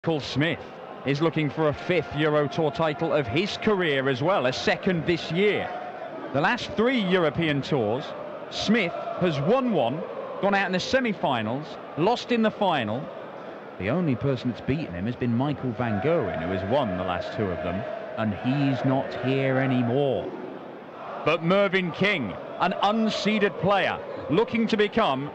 Michael Smith is looking for a 5th Euro Tour title of his career as well, a 2nd this year. The last 3 European Tours, Smith has won one, gone out in the semi-finals, lost in the final. The only person that's beaten him has been Michael van Gerwen, who has won the last 2 of them, and he's not here anymore. But Mervyn King, an unseeded player, looking to become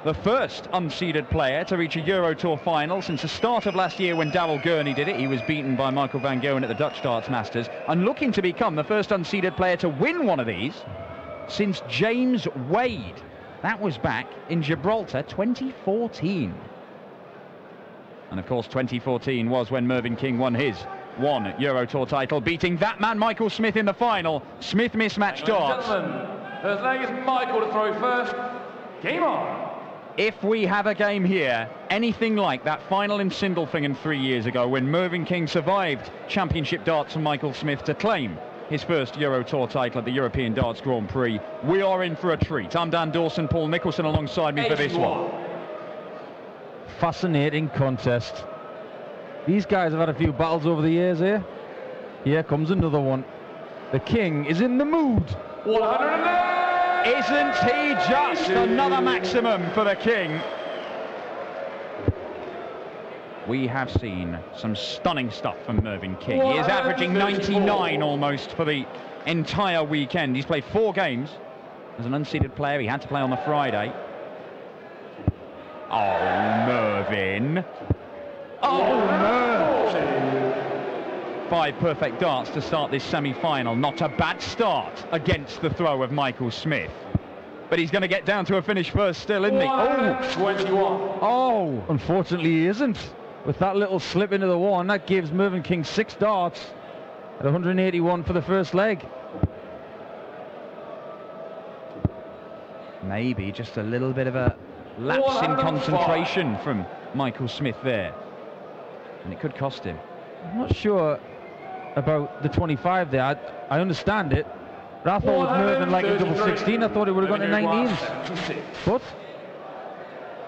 the first unseeded player to reach a Euro Tour final since the start of last year when Darrell Gurney did it. He was beaten by Michael van Gerwen at the Dutch Darts Masters, and looking to become the first unseeded player to win one of these since James Wade. That was back in Gibraltar 2014. And of course 2014 was when Mervyn King won his 1 Euro Tour title, beating that man Michael Smith in the final. Smith mismatched darts. First leg is Michael to throw first. Game on. If we have a game here, anything like that final in Sindelfingen 3 years ago when Mervyn King survived championship darts from Michael Smith to claim his first Euro Tour title at the European Darts Grand Prix, we are in for a treat. I'm Dan Dawson, Paul Nicholson alongside me for this one. Fascinating contest. These guys have had a few battles over the years here. Here comes another one. The King is in the mood. 108! Isn't he just another maximum for the King? We have seen some stunning stuff from Mervyn King. He is averaging 99 almost for the entire weekend. He's played 4 games as an unseeded player. He had to play on the Friday. Oh, Mervyn. Oh, Mervyn. 5 perfect darts to start this semi-final. Not a bad start against the throw of Michael Smith. But he's going to get down to a finish first still, isn't he? Oh, 21. Oh, unfortunately he isn't. With that little slip into the one, that gives Mervyn King 6 darts at 181 for the first leg. Maybe just a little bit of a lapse in concentration from Michael Smith there. And it could cost him. I'm not sure about the 25 there. I understand it, but I thought with Mervyn like a double 16, I thought it would have gone to 19s. But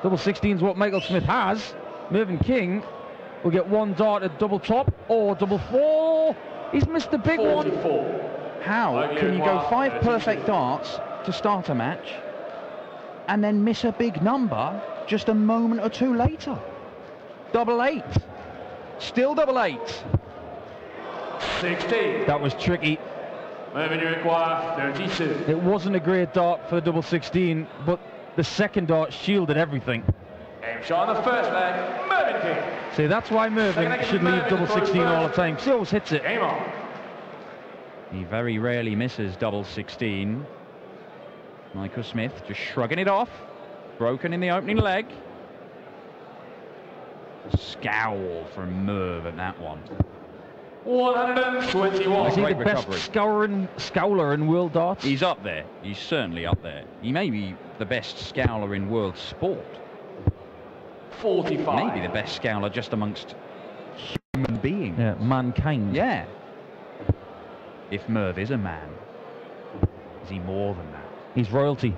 double 16 is what Michael Smith has. Mervyn King will get 1 dart at double top or double 4. He's missed the big 44. one. How can you go 5 perfect darts to start a match and then miss a big number just a moment or 2 later? Double 8. Still double 8. 16. That was tricky. Mervyn, you require 32. It wasn't a great dart for the double 16, but the second dart shielded everything. Game shot on the first leg, Mervyn King. See, that's why Mervyn should leave double 16 all the time. He always hits it. Game on. He very rarely misses double 16. Michael Smith just shrugging it off. Broken in the opening leg. Scowl from Merv at that one. 121. Is he the best scowler in world darts? He's up there. He's certainly up there. He may be the best scowler in world sport. 45. Maybe the best scowler just amongst human beings. Yeah, mankind. Yeah. If Merv is a man, is he more than that? He's royalty.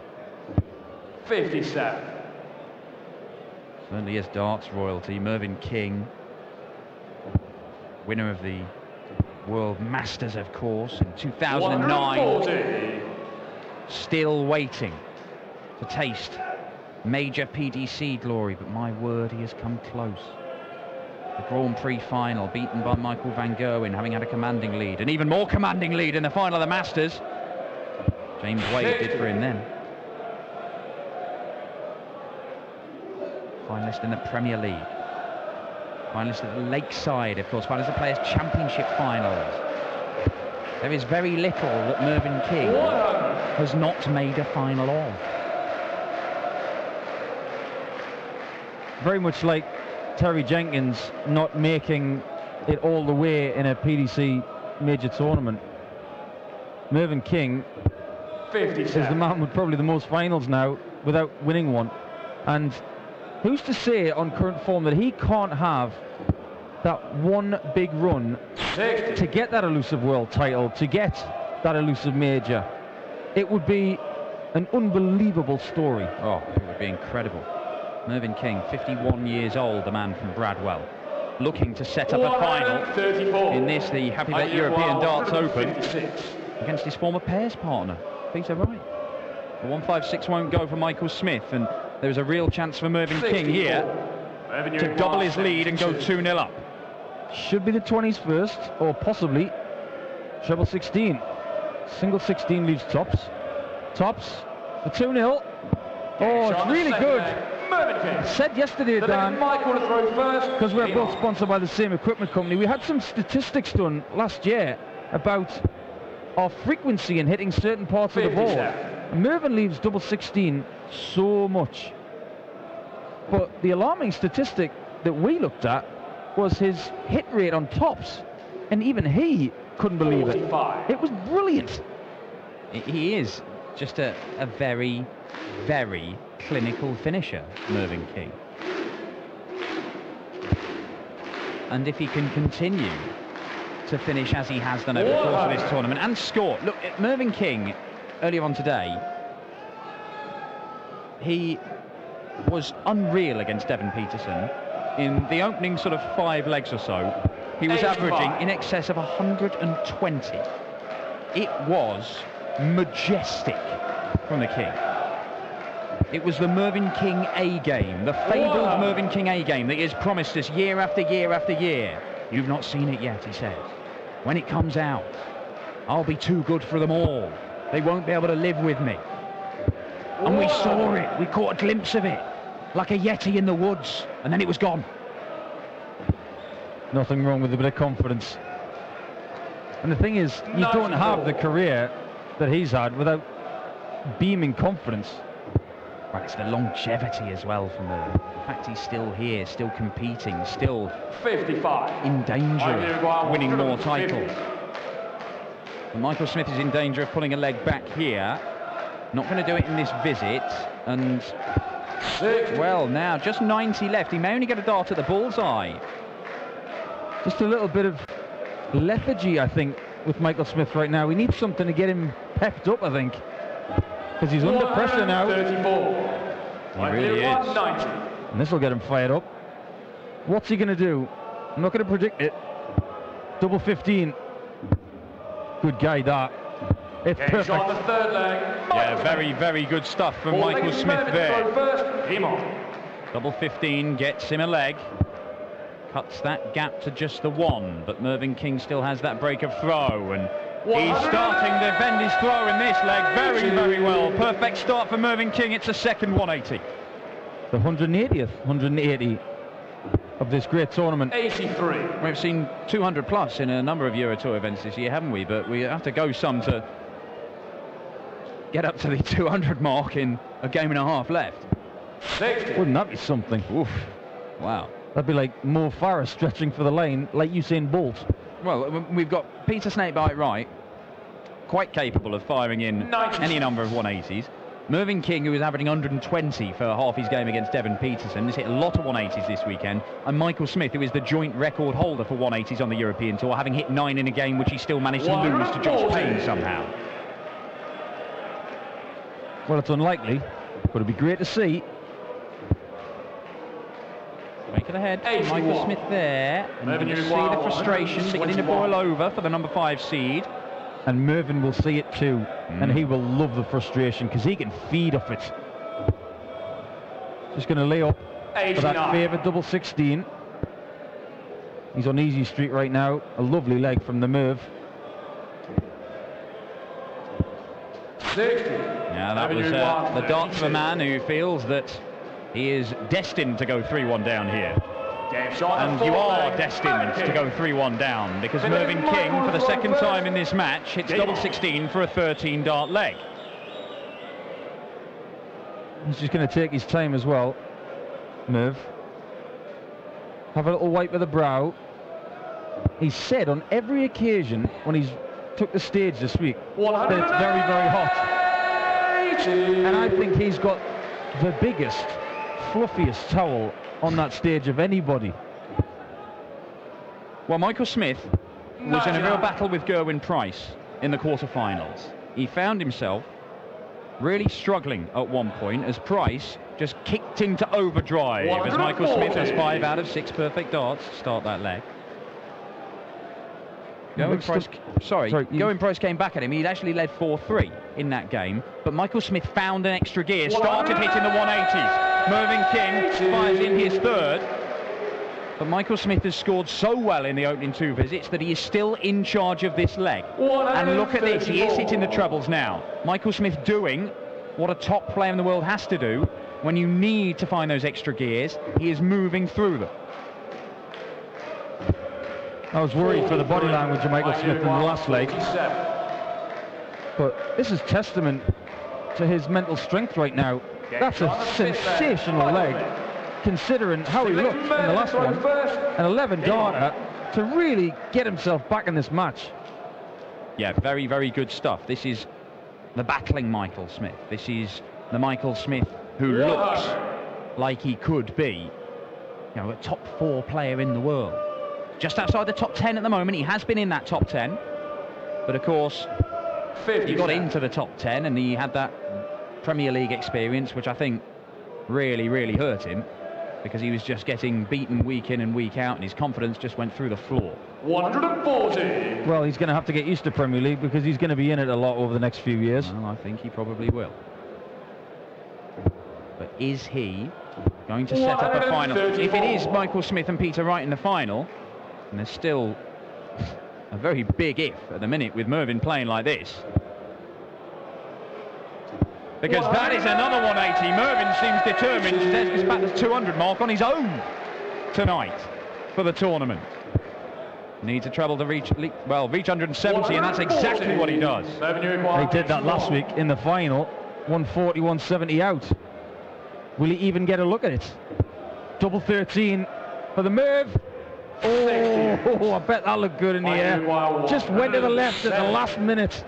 57. Certainly is darts royalty. Mervyn King, winner of the World Masters, of course, in 2009. 140. Still waiting to taste major PDC glory, but my word, he has come close. The Grand Prix final, beaten by Michael van Gerwen, having had a commanding lead, an even more commanding lead in the final of the Masters. James Wade did for him then. Finalist in the Premier League. Finalist at the Lakeside, of course. Finalist of the Players' Championship finals. There is very little that Mervyn King has not made a final of. Very much like Terry Jenkins not making it all the way in a PDC major tournament. Mervyn King 57. is the man with probably the most finals now without winning one. And who's to say on current form that he can't have that one big run 60. to get that elusive world title, to get that elusive major? It would be an unbelievable story. Oh, it would be incredible. Mervyn King, 51 years old, the man from Bradwell. looking to set up a final in this, the Happy Bet European Darts Open, against his former pairs partner, Peter Wright. The 156 won't go for Michael Smith, and there's a real chance for Mervyn King here to double his lead and go 2-0 up. Should be the 20s first, or possibly treble 16. Single 16 leaves tops. Tops, the 2-0. Oh, it's really good. I said yesterday, Dan, because we're both sponsored by the same equipment company, we had some statistics done last year about our frequency in hitting certain parts of the ball. Mervyn leaves double 16 so much. But the alarming statistic that we looked at was his hit rate on tops. And even he couldn't believe it. It was brilliant. He is just a very, very clinical finisher, Mervyn King. And if he can continue to finish as he has done over the course of this tournament and score. Look, Mervyn King, earlier on today, he was unreal against Devon Peterson. In the opening sort of 5 legs or so, he was averaging in excess of 120. It was majestic from the King. It was the Mervyn King A game, the fabled Mervyn King A game that he has promised us year after year after year. You've not seen it yet, he says. When it comes out, I'll be too good for them all. They won't be able to live with me. And we saw it, we caught a glimpse of it, like a yeti in the woods, and then it was gone. Nothing wrong with a bit of confidence. And the thing is, you don't have the career that he's had without beaming confidence. Right, it's the longevity as well from the fact he's still here, still competing, still 55 in danger of winning more titles. And Michael Smith is in danger of pulling a leg back here. Not going to do it in this visit. And, well, now just 90 left. He may only get a dart at the bullseye. Just a little bit of lethargy, I think, with Michael Smith right now. We need something to get him pepped up, I think. Because he's under pressure now. He really is. And this will get him fired up. What's he going to do? I'm not going to predict it. Double 15. Good guy, that. It's perfect. On the third leg. Yeah, very, very good stuff from Michael Smith there. Double 15 gets him a leg. Cuts that gap to just the 1. But Mervyn King still has that break of throw. And he's starting to defend his throw in this leg very, very well. Perfect start for Mervyn King. It's a second 180. The 180th, 180 of this great tournament. 83. We've seen 200 plus in a number of Euro Tour events this year, haven't we? But we have to go some to get up to the 200 mark in a game and a half left. 60. Wouldn't that be something? Oof. Wow. That'd be like Mo Farah stretching for the lane, like Usain Bolt. Well, we've got Peter Snakebite Wright, quite capable of firing in any number of 180s. Mervyn King, who is averaging 120 for half his game against Devon Peterson, has hit a lot of 180s this weekend. And Michael Smith, who is the joint record holder for 180s on the European Tour, having hit 9 in a game which he still managed to lose to Josh Payne somehow. Well, it's unlikely, but it'd be great to see. Break of the head, Michael Smith there. And you can see the frustration beginning to boil over for the number 5 seed. And Mervyn will see it too, and he will love the frustration because he can feed off it. Just going to lay up for that favoured double 16. He's on easy street right now. A lovely leg from the Merv. 60. Yeah, that was the dart of a man who feels that he is destined to go 3-1 down here. And you are destined to go 3-1 down because Mervyn King, for the second time in this match, hits double 16 for a 13 dart leg. He's just going to take his time as well, Merv. Have a little wipe of the brow. He's said on every occasion when he's took the stage this week that it's very, very hot. And I think he's got the biggest, fluffiest towel on that stage of anybody. Well, Michael Smith was in a real battle with Gerwyn Price in the quarterfinals. He found himself really struggling at one point as Price just kicked into overdrive as Michael Smith has 5 out of 6 perfect darts to start that leg. Price came back at him. He'd actually led 4-3 in that game, but Michael Smith found an extra gear, started hitting the 180s. Mervyn King fires in his third, but Michael Smith has scored so well in the opening 2 visits that he is still in charge of this leg. And look at this, he is hitting the trebles now. Michael Smith doing what a top player in the world has to do when you need to find those extra gears. He is moving through them. I was worried for the body language of Michael Smith in the last leg. But this is testament to his mental strength right now. That's a sensational leg, considering how he looked in the last one. An 11 darter to really get himself back in this match. Yeah, very, very good stuff. This is the battling Michael Smith. This is the Michael Smith who looks like he could be, you know, a top 4 player in the world. Just outside the top 10 at the moment. He has been in that top 10, but of course he got into the top 10 and he had that Premier League experience, which I think really, really hurt him, because he was just getting beaten week in and week out and his confidence just went through the floor. 140. Well, he's going to have to get used to Premier League because he's going to be in it a lot over the next few years. Well, I think he probably will. But is he going to set up a final? If it is Michael Smith and Peter Wright in the final, and there's still a very big if at the minute with Mervyn playing like this, because that is another 180. Mervyn seems determined to take us back to the 200 mark on his own tonight for the tournament. Needs a treble to reach 170, and that's exactly what he does. He did that last week in the final. 140, 170 out. Will he even get a look at it? Double 13 for the Merv. Oh, I bet that looked good in the air. Just went to the left at the last minute.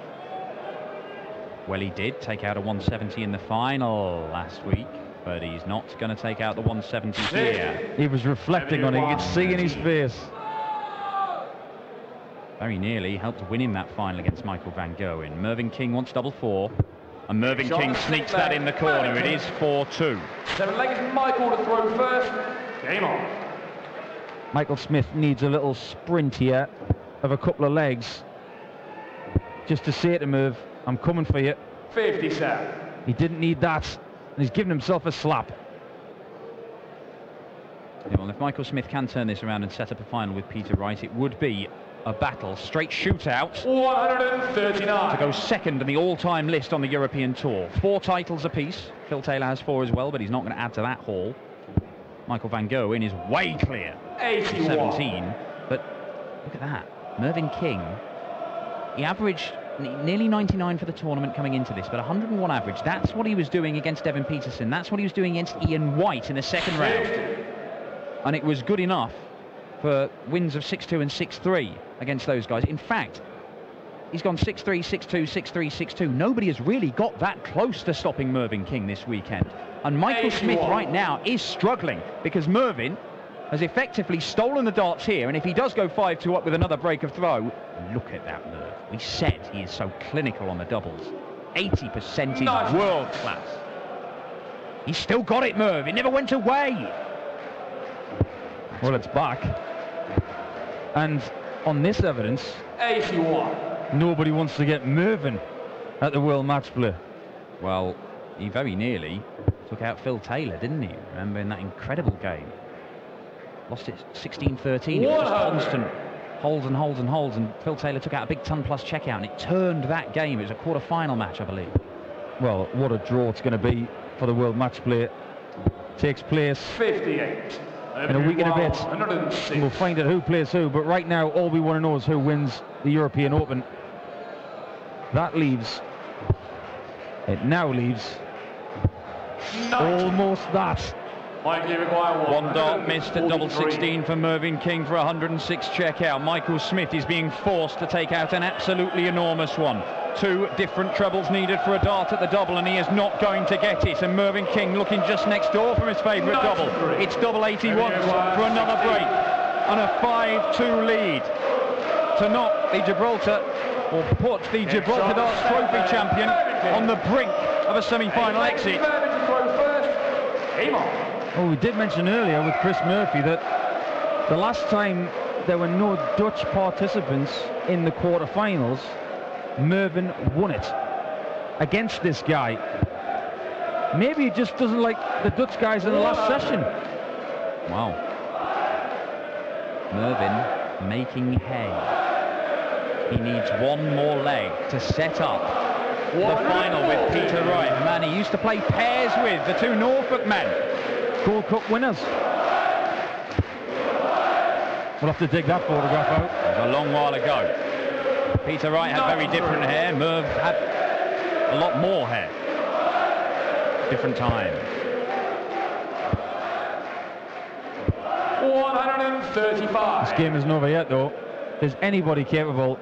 Well, he did take out a 170 in the final last week, but he's not going to take out the 170 here. He was reflecting on it. You could see in his face. Very nearly helped win him that final against Michael van Gerwen. Mervyn King wants double 4, and Mervyn King sneaks that in the corner. It is 4-2. 7-legged Michael to throw first. Game on. Michael Smith needs a little sprint here of a couple of legs just to say to Merv, I'm coming for you. 57. He didn't need that, and he's given himself a slap. Yeah, well, if Michael Smith can turn this around and set up a final with Peter Wright, it would be a battle, straight shootout 139 to go second in the all-time list on the European Tour. 4 titles apiece. Phil Taylor has 4 as well, but he's not going to add to that haul. Michael van Gerwen is way clear. 81. 17. But look at that. Mervyn King, he averaged nearly 99 for the tournament coming into this, but 101 average. That's what he was doing against Devin Peterson. That's what he was doing against Ian White in the second round. And it was good enough for wins of 6-2 and 6-3 against those guys. In fact, he's gone 6-3, 6-2, 6-3, 6-2. Nobody has really got that close to stopping Mervyn King this weekend. And Michael Smith right now is struggling because Mervyn has effectively stolen the darts here, and if he does go 5-2 up with another break of throw, look at that Merv. We said he is so clinical on the doubles. 80% is world class. He's still got it, Merv. It never went away. Well, it's back. And on this evidence, 81. Nobody wants to get Mervyn at the World Match Play. Well, he very nearly took out Phil Taylor, didn't he? Remember in that incredible game? Lost it 16-13. It was just constant holds and holds and holds, and Phil Taylor took out a big ton-plus checkout, and it turned that game. It was a quarter-final match, I believe. Well, what a draw it's going to be for the World Match Play. Takes place 58. in a week and a bit. And we'll find out who plays who, but right now all we want to know is who wins the European Open. That leaves, it now leaves almost that. One dart missed at double 16 for Mervyn King for 106 checkout. Michael Smith is being forced to take out an absolutely enormous one. 2 different trebles needed for a dart at the double, and he is not going to get it. And Mervyn King looking just next door from his favourite double. It's double 81 for another break and a 5-2 lead to knock the Gibraltar, or put the Gibraltar Darts Trophy champion on the brink of a semi-final exit. Oh, we did mention earlier with Chris Murphy that the last time there were no Dutch participants in the quarterfinals, Mervyn won it against this guy. Maybe he just doesn't like the Dutch guys in the last session. Wow. Mervyn making hay. He needs one more leg to set up the final with Peter Wright, a man he used to play pairs with, the two Norfolk men. Gold Cup winners. We'll have to dig that photograph out. It was a long while ago. Peter Wright had very different hair. Merv had a lot more hair. Different time. 135. This game isn't over yet, though. If there's anybody capable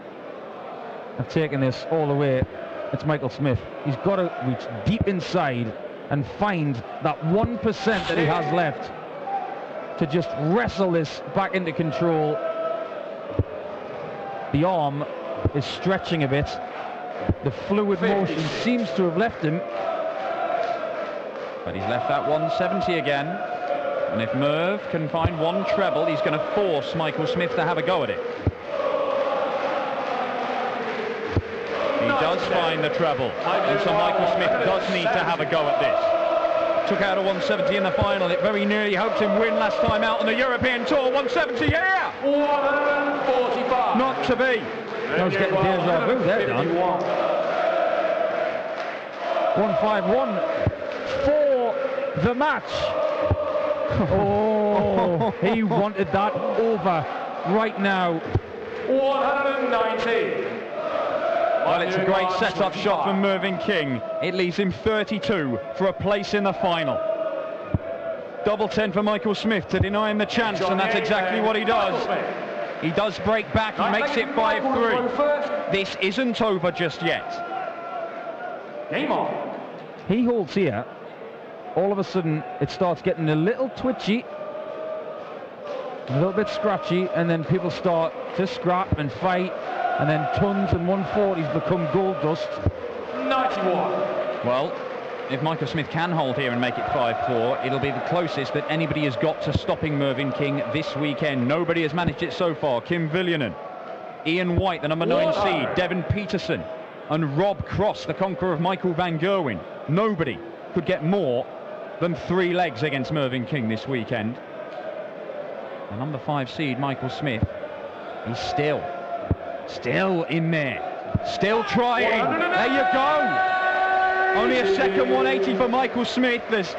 of taking this all the way, it's Michael Smith. He's got to reach deep inside and find that 1% that he has left to just wrestle this back into control. The arm is stretching a bit. The fluid motion seems to have left him. But he's left that 170 again. And if Merv can find one treble, he's going to force Michael Smith to have a go at it. He does find the treble. And so Michael Smith does need to have a go at this. Took out a 170 in the final. It very nearly helped him win last time out on the European Tour. 170, yeah! 145. Not to be. I was getting déjà vu there, Dan. 151 for the match. Oh, he wanted that over right now. 190. Well, it's a great set-up shot from Mervyn King. It leaves him 32 for a place in the final. Double 10 for Michael Smith to deny him the chance, and that's exactly what he does. He does break back, he makes it 5-3. This isn't over just yet. Game on. He holds here. All of a sudden, it starts getting a little twitchy, a little bit scratchy, and then people start to scrap and fight, and then tons and 140s become gold dust. 91. Well, if Michael Smith can hold here and make it 5-4, it'll be the closest that anybody has got to stopping Mervyn King this weekend. Nobody has managed it so far. Kim Viljonen, Ian White, the number 9 seed, Devin Peterson, and Rob Cross, the conqueror of Michael van Gerwen. Nobody could get more than 3 legs against Mervyn King this weekend. The number 5 seed, Michael Smith, he's still in there, still trying. There you go. Only a second 180 for Michael Smith. There's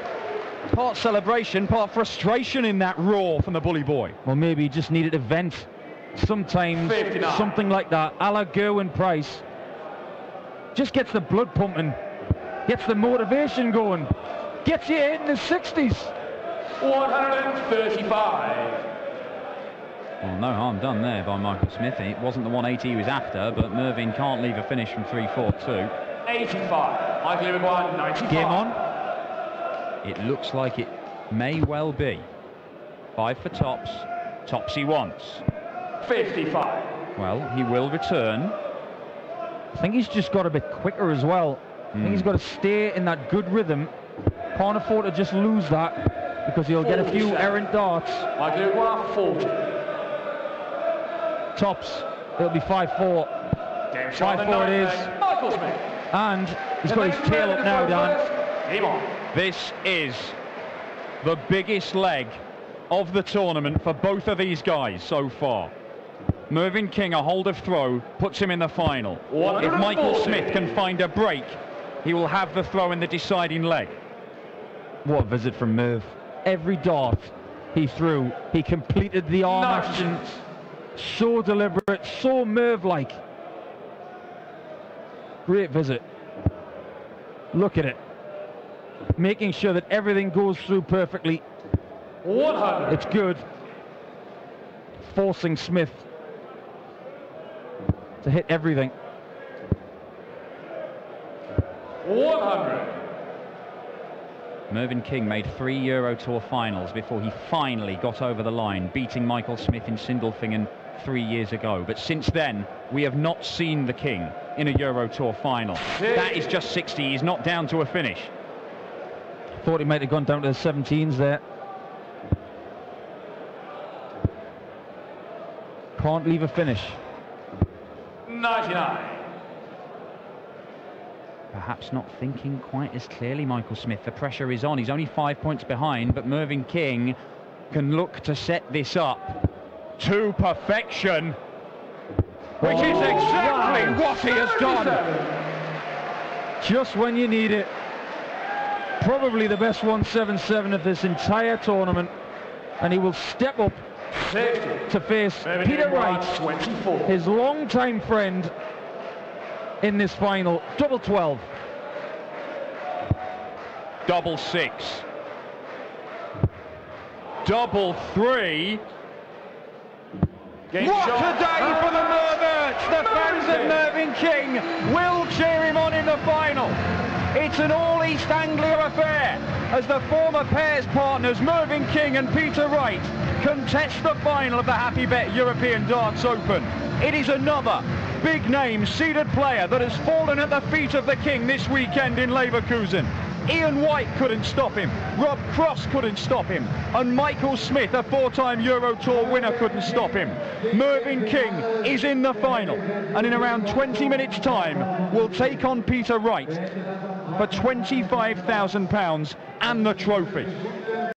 part celebration, part frustration in that roar from the bully boy. Well, maybe he just needed a vent. Sometimes 59. something like that, a la Gerwin Price, just gets the blood pumping, gets the motivation going, gets you in the 60s. 135. Well, no harm done there by Michael Smith. It wasn't the 180 he was after, but Mervyn can't leave a finish from 3-4-2. 85. Michael Uruguay, 95. Game on. It looks like it may well be. 5 for tops. Tops he wants. 55. Well, he will return. I think he's just got a bit quicker as well. I think he's got to stay in that good rhythm. Can't afford to just lose that, because he'll get a few 47. errant darts. Michael Uruguay, 40. Tops, it'll be 5-4. Game shot 5-4 it is. Michael Smith. And he's got his tail up now, Dan. Game on. This is the biggest leg of the tournament for both of these guys so far. Mervyn King, a hold of throw, puts him in the final. If Michael Smith can find a break, he will have the throw in the deciding leg. What a visit from Merv. Every dart he threw, he completed the arm action. So deliberate, so Merv-like. Great visit. Look at it. Making sure that everything goes through perfectly. 100. It's good. Forcing Smith to hit everything. 100. Mervyn King made 3 Euro Tour finals before he finally got over the line, beating Michael Smith in Sindelfingen 3 years ago, but since then we have not seen the King in a Euro Tour final. That is just 60. He's not down to a finish. Thought he might have gone down to the 17s there. Can't leave a finish. 99. Perhaps not thinking quite as clearly, Michael Smith. The pressure is on. He's only 5 points behind, but Mervyn King can look to set this up to perfection, which is exactly what he has done. Just when you need it. Probably the best 177 of this entire tournament, and he will step up to face Peter Wright, his longtime friend, in this final. Double 12. Double 6. Double 3. What a day for the Merverts! The fans of Mervyn King will cheer him on in the final. It's an all East Anglia affair as the former pairs partners Mervyn King and Peter Wright contest the final of the Happy Bet European Darts Open. It is another big name seeded player that has fallen at the feet of the King this weekend in Leverkusen. Ian White couldn't stop him, Rob Cross couldn't stop him, and Michael Smith, a 4-time Euro Tour winner, couldn't stop him. Mervyn King is in the final, and in around 20 minutes time will take on Peter Wright for £25,000 and the trophy.